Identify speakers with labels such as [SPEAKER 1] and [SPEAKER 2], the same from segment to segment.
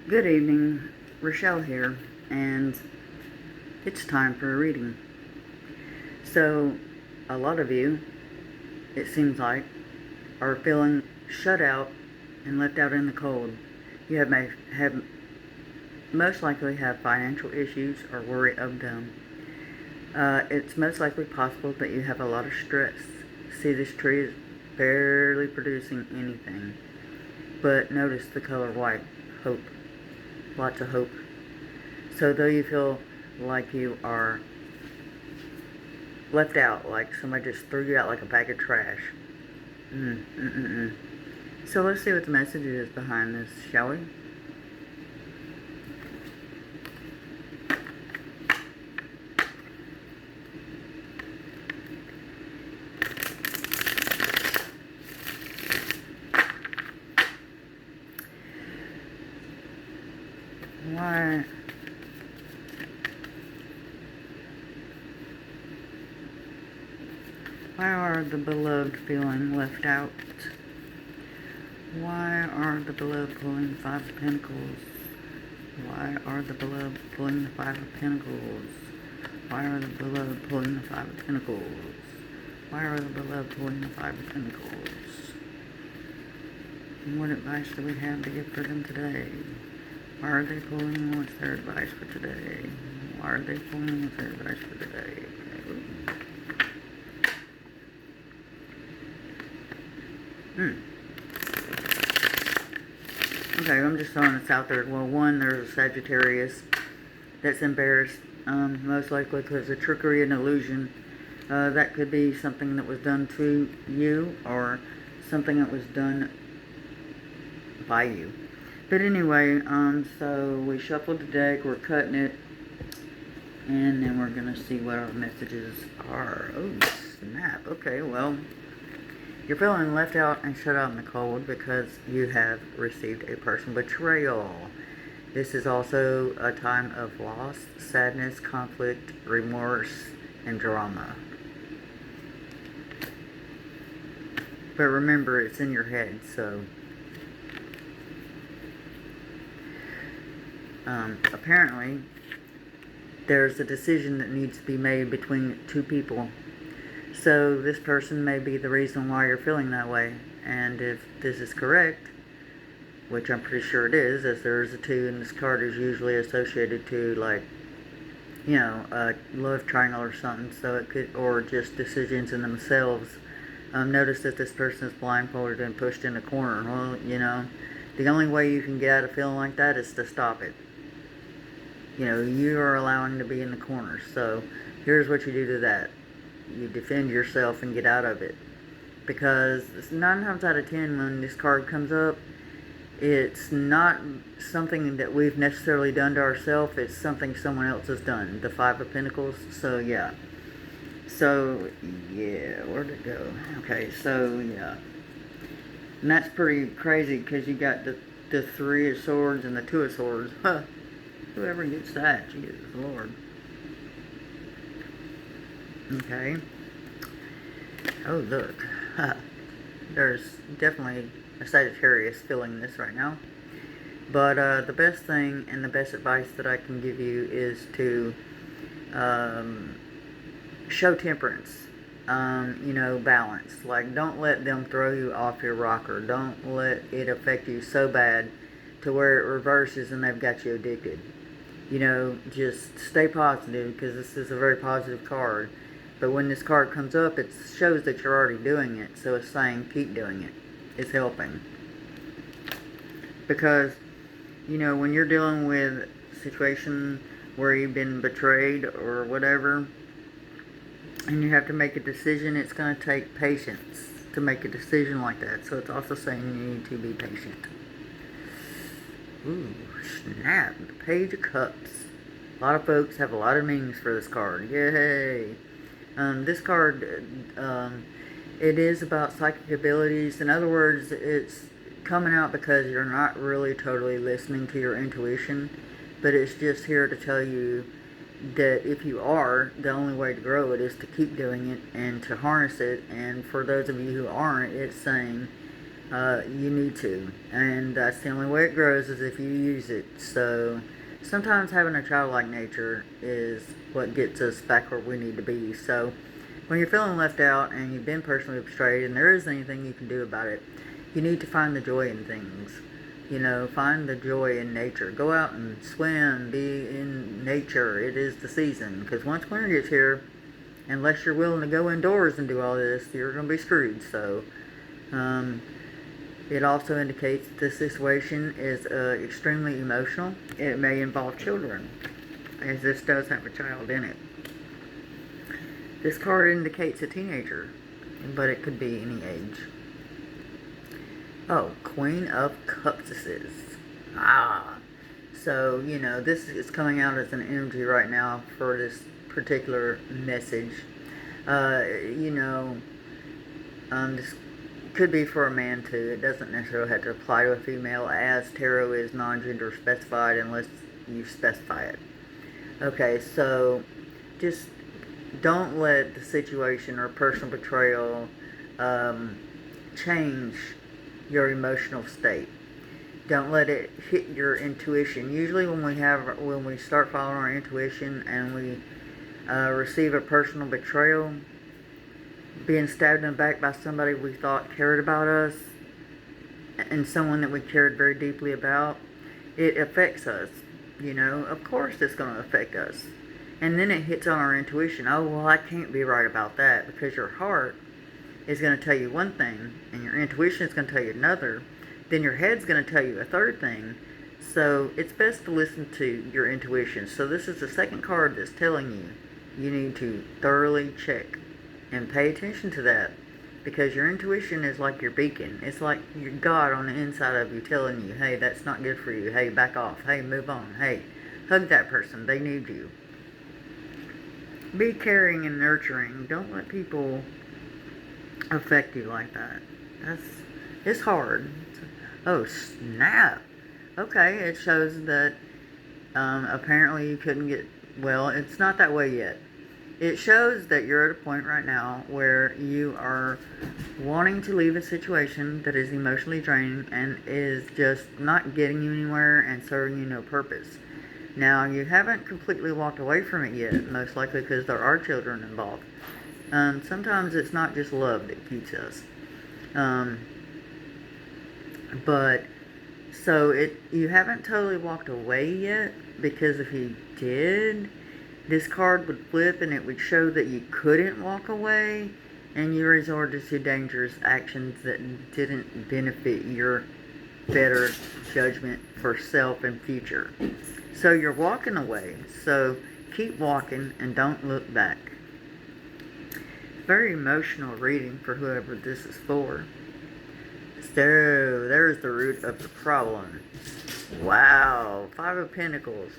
[SPEAKER 1] Good evening, Rochelle here, and it's time for a reading. So, a lot of you, it seems like, are feeling shut out and left out in the cold. You have most likely have financial issues or worry of them. It's most likely possible that you have a lot of stress. See, this tree is barely producing anything, but notice the color white. Hope. Lots of hope. So though you feel like you are left out, like somebody just threw you out like a bag of trash. So let's see what the message is behind this, shall we? Why? Why are the beloved feeling left out? Why are the beloved pulling the Five of Pentacles? Why are the beloved pulling the Five of Pentacles? Why are the beloved pulling the Five of Pentacles? Why are the beloved pulling the Five of Pentacles? And what advice do we have to give for them today? Why are they pulling? What's their advice for today? Why are they pulling? What's their advice for today? Okay, I'm just throwing this out there. Well, one, there's a Sagittarius that's embarrassed, most likely because of trickery and illusion. That could be something that was done to you or something that was done by you. But anyway, so we shuffled the deck, we're cutting it, and then we're going to see what our messages are. Oh, snap. Okay, well, you're feeling left out and shut out in the cold because you have received a personal betrayal. This is also a time of loss, sadness, conflict, remorse, and drama. But remember, it's in your head, so apparently there's a decision that needs to be made between two people. So this person may be the reason why you're feeling that way. And if this is correct, which I'm pretty sure it is, as there is a 2 and this card is usually associated to, like, you know, a love triangle or something, so it could, or just decisions in themselves. Notice that this person is blindfolded and pushed in a corner. Well, you know, the only way you can get out of feeling like that is to stop it. You know, you are allowing to be in the corner. So here's what you do to that. You defend yourself and get out of it. Because 9 times out of 10 when this card comes up, it's not something that we've necessarily done to ourselves. It's something someone else has done. The Five of Pentacles. So, yeah. So, yeah. Where'd it go? Okay, so, yeah. And that's pretty crazy because you got the 3 of Swords and the 2 of Swords. Huh. Whoever gets that, Jesus Lord. Okay. Oh, look. There's definitely a Sagittarius feeling this right now. But the best thing and the best advice that I can give you is to show temperance. You know, balance. Like, don't let them throw you off your rocker. Don't let it affect you so bad to where it reverses and they've got you addicted. You know, just stay positive because this is a very positive card. But when this card comes up, it shows that you're already doing it. So it's saying keep doing it. It's helping. Because, you know, when you're dealing with a situation where you've been betrayed or whatever, and you have to make a decision, it's going to take patience to make a decision like that. So it's also saying you need to be patient. Ooh, snap. The Page of Cups. A lot of folks have a lot of meanings for this card. Yay. This card, it is about psychic abilities. In other words, it's coming out because you're not really totally listening to your intuition, but it's just here to tell you that if you are, the only way to grow it is to keep doing it and to harness it. And for those of you who aren't, it's saying You need to. And that's the only way it grows is if you use it. So sometimes having a childlike nature is what gets us back where we need to be. So when you're feeling left out and you've been personally betrayed and there isn't anything you can do about it, you need to find the joy in things. You know, find the joy in nature. Go out and swim, be in nature. It is the season. Because once winter gets here, unless you're willing to go indoors and do all this, you're going to be screwed. So, it also indicates that this situation is extremely emotional. It may involve children, as this does have a child in it. This card indicates a teenager, but it could be any age. Oh, Queen of Cupsuses. So, you know, this is coming out as an energy right now for this particular message. You know, this could be for a man too. It doesn't necessarily have to apply to a female, as tarot is non-gender specified unless you specify it. Okay, so just don't let the situation or personal betrayal change your emotional state. Don't let it hit your intuition. Usually when we start following our intuition and we receive a personal betrayal, being stabbed in the back by somebody we thought cared about us and someone that we cared very deeply about, it affects us. You know, of course it's going to affect us. And then it hits on our intuition. Oh, well, I can't be right about that, because your heart is going to tell you one thing and your intuition is going to tell you another. Then your head's going to tell you a third thing. So it's best to listen to your intuition. So this is the second card that's telling you you need to thoroughly check and pay attention to that, because your intuition is like your beacon. It's like your God on the inside of you telling you, hey, that's not good for you. Hey, back off. Hey, move on. Hey, hug that person. They need you. Be caring and nurturing. Don't let people affect you like that. It's hard. Oh, snap. Okay, it shows that apparently you couldn't get, well, it's not that way yet. It shows that you're at a point right now where you are wanting to leave a situation that is emotionally draining and is just not getting you anywhere and serving you no purpose. Now, you haven't completely walked away from it yet, most likely because there are children involved. Sometimes it's not just love that keeps us. But, so you haven't totally walked away yet, because if you did, this card would flip and it would show that you couldn't walk away and you resorted to dangerous actions that didn't benefit your better judgment for self and future. So you're walking away. So keep walking and don't look back. Very emotional reading for whoever this is for. So there's the root of the problem. Wow. Five of Pentacles.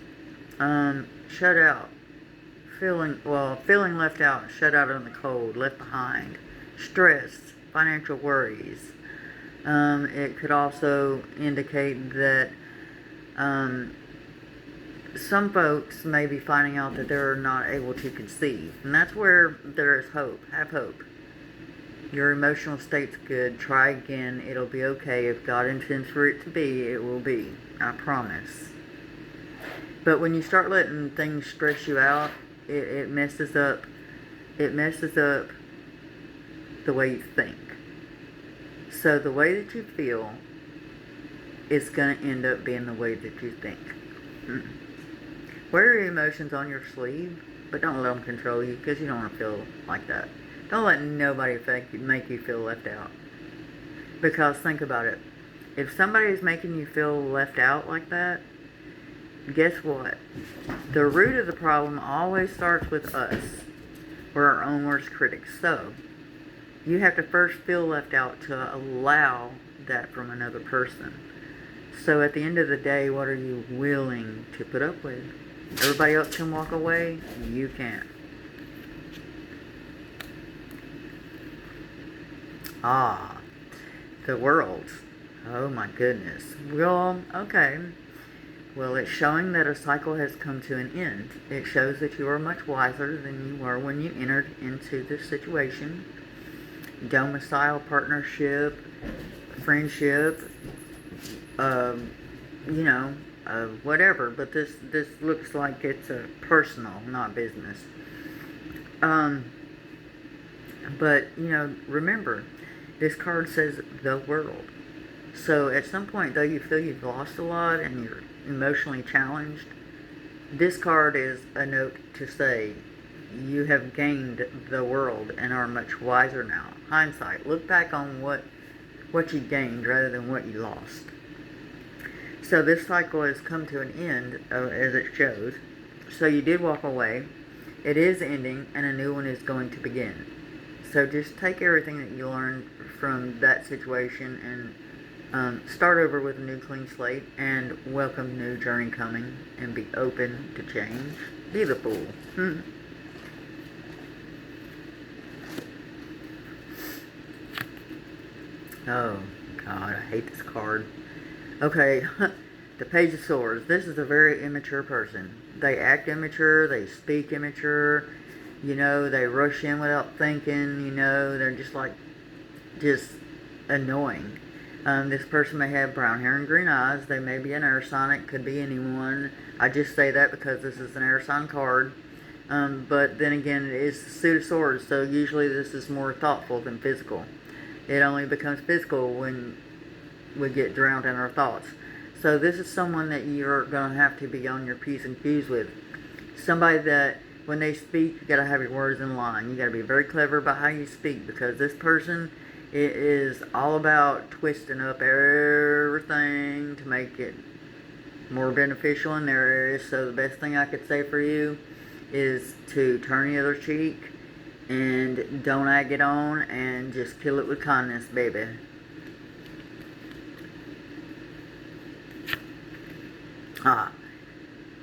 [SPEAKER 1] Shut out. Feeling left out, shut out in the cold, left behind, stress, financial worries. It could also indicate that some folks may be finding out that they're not able to conceive. And that's where there is hope. Have hope. Your emotional state's good. Try again. It'll be okay. If God intends for it to be, it will be. I promise. But when you start letting things stress you out, it messes up the way you think. So the way that you feel is going to end up being the way that you think. Wear your emotions on your sleeve, but don't let them control you, because you don't want to feel like that. Don't let nobody make you feel left out. Because think about it. If somebody is making you feel left out like that, guess what? The root of the problem always starts with us. We're our own worst critics. So, you have to first feel left out to allow that from another person. So at the end of the day, what are you willing to put up with? Everybody else can walk away. You can't. The World. Oh my goodness. Well, okay. Well, it's showing that a cycle has come to an end. It shows that you are much wiser than you were when you entered into this situation. Domicile, partnership, friendship, you know, whatever. But this looks like it's personal, not business. But remember, this card says the world. So at some point, though you feel you've lost a lot and you're emotionally challenged, this card is a note to say you have gained the world and are much wiser now. Hindsight. Look back on what you gained rather than what you lost. So this cycle has come to an end, as it shows. So you did walk away. It is ending, and a new one is going to begin. So just take everything that you learned from that situation and start over with a new clean slate and welcome new journey coming and be open to change. Be the fool. Oh, God, I hate this card. Okay, the Page of Swords. This is a very immature person. They act immature, they speak immature, they rush in without thinking, they're just annoying. This person may have brown hair and green eyes. They may be an air sign. It could be anyone. I just say that because this is an air sign card. But then again, it is the Suit of Swords, so usually this is more thoughtful than physical. It only becomes physical when we get drowned in our thoughts. So this is someone that you're going to have to be on your P's and Q's with. Somebody that, when they speak, you got to have your words in line. You got to be very clever about how you speak, because this person is all about twisting up everything to make it more beneficial in their areas. So the best thing I could say for you is to turn the other cheek and don't egg it on, and just kill it with kindness, baby.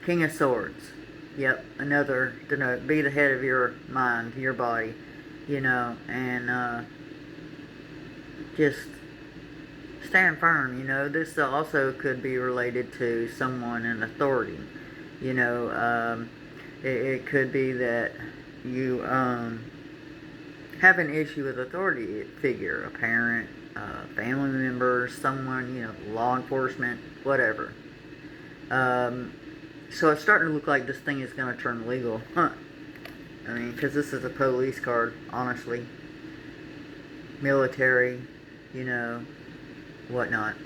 [SPEAKER 1] King of Swords. Yep, another denote. Be the head of your mind, your body, and just stand firm. This also could be related to someone in authority. It could be that you have an issue with authority figure, a parent, family member, someone, law enforcement, whatever. So it's starting to look like this thing is going to turn legal. Because this is a police card, honestly. Military, whatnot.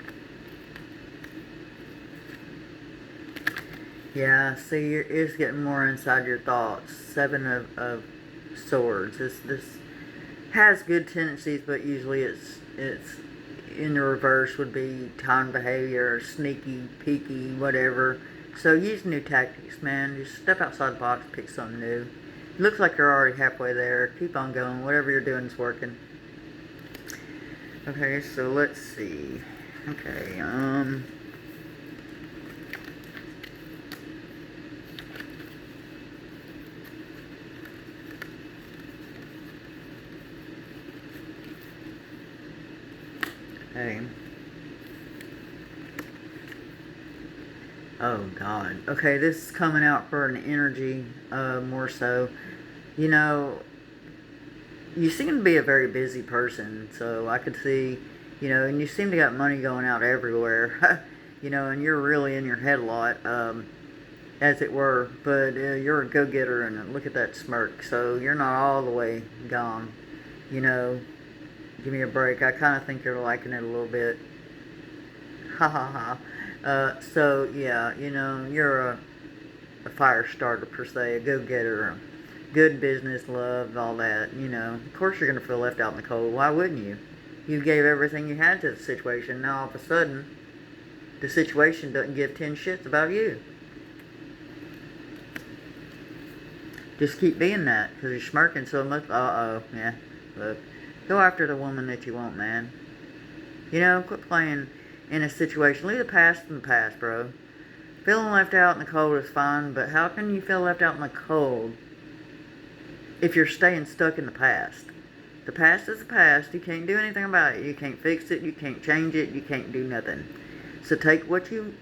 [SPEAKER 1] Yeah, see, it's getting more inside your thoughts. Seven of Swords. This has good tendencies, but usually it's in the reverse would be time behavior, sneaky, peeky, whatever. So use new tactics, man. Just step outside the box, pick something new. Looks like you're already halfway there. Keep on going. Whatever you're doing is working. Okay, so let's see. Okay, okay. Oh, God. Okay, this is coming out for an energy, more so. You seem to be a very busy person, so I could see, and you seem to got money going out everywhere, and you're really in your head a lot, as it were, but you're a go-getter, and look at that smirk, so you're not all the way gone, give me a break. I kind of think you're liking it a little bit. Ha ha ha. So yeah, you're a fire starter per se, a go-getter, good business, love, all that, Of course you're going to feel left out in the cold. Why wouldn't you? You gave everything you had to the situation. Now all of a sudden, the situation doesn't give 10 shits about you. Just keep being that, because you're smirking so much. Uh-oh, yeah, look. Go after the woman that you want, man. Quit playing in a situation. Leave the past in the past, bro. Feeling left out in the cold is fine, but how can you feel left out in the cold if you're staying stuck in the past? The past is the past. You can't do anything about it. You can't fix it. You can't change it. You can't do nothing. So take what you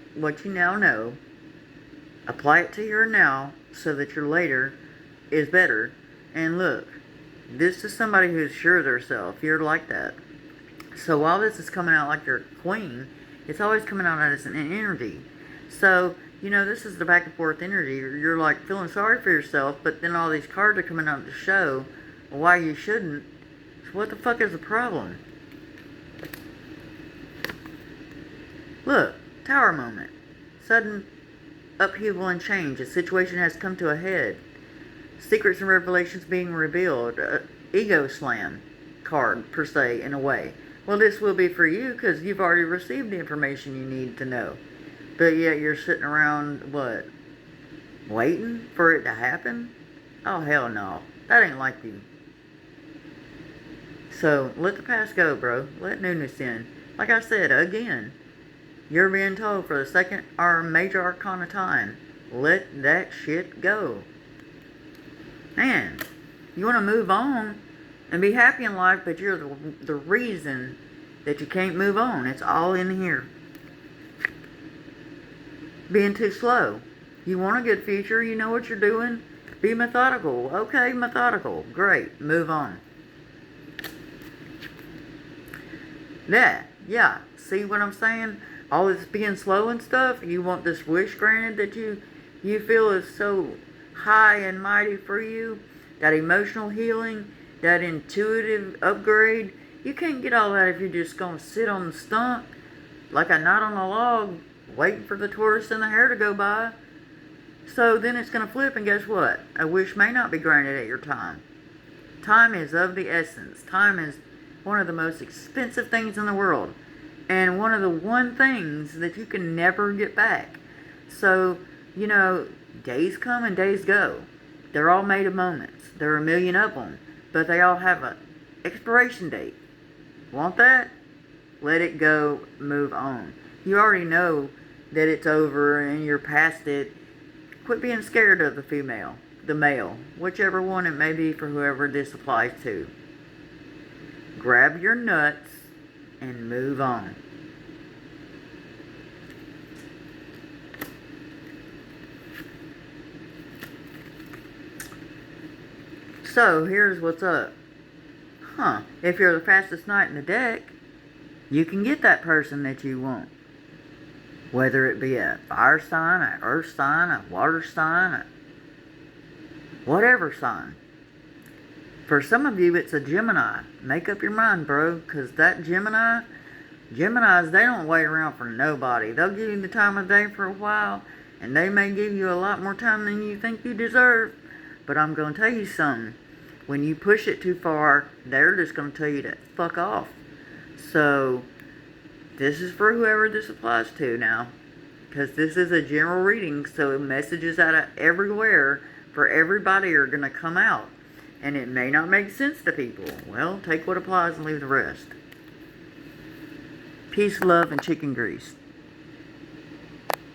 [SPEAKER 1] now know, apply it to your now, so that your later is better. And look, this is somebody who's sure of themselves. You're like that. So while this is coming out like you're a queen, it's always coming out as an energy. So, this is the back and forth energy. You're like feeling sorry for yourself, but then all these cards are coming out to show why you shouldn't. So what the fuck is the problem? Look, Tower moment. Sudden upheaval and change. A situation has come to a head. Secrets and revelations being revealed. Ego slam card, per se, in a way. Well, this will be for you because you've already received the information you need to know. But yet you're sitting around, what? Waiting for it to happen? Oh, hell no. That ain't like you. So, let the past go, bro. Let newness in. Like I said, again, you're being told for the second or major arcana time, let that shit go. Man, you want to move on and be happy in life, but you're the reason that you can't move on. It's all in here. Being too slow. You want a good future, you know what you're doing. Be methodical. Okay, methodical. Great. Move on. Yeah. See what I'm saying? All this being slow and stuff, you want this wish granted that you feel is so high and mighty for you. That emotional healing, that intuitive upgrade. You can't get all that if you're just going to sit on the stump like a knot on a log waiting for the tortoise and the hare to go by. So then it's going to flip, and guess what? A wish may not be granted at your time. Time is of the essence. Time is one of the most expensive things in the world. And one of the one things that you can never get back. So, days come and days go. They're all made of moments. There are a million of them. But they all have an expiration date. Want that? Let it go. Move on. You already know that it's over and you're past it. Quit being scared of the female, the male, whichever one it may be for whoever this applies to. Grab your nuts and move on. So, here's what's up. If you're the fastest knight in the deck, you can get that person that you want. Whether it be a fire sign, an earth sign, a water sign, a whatever sign. For some of you, it's a Gemini. Make up your mind, bro, because that Geminis, they don't wait around for nobody. They'll give you the time of day for a while, and they may give you a lot more time than you think you deserve. But I'm going to tell you something. When you push it too far, they're just going to tell you to fuck off. So, this is for whoever this applies to now. Because this is a general reading, so messages out of everywhere for everybody are going to come out. And it may not make sense to people. Well, take what applies and leave the rest. Peace, love, and chicken grease.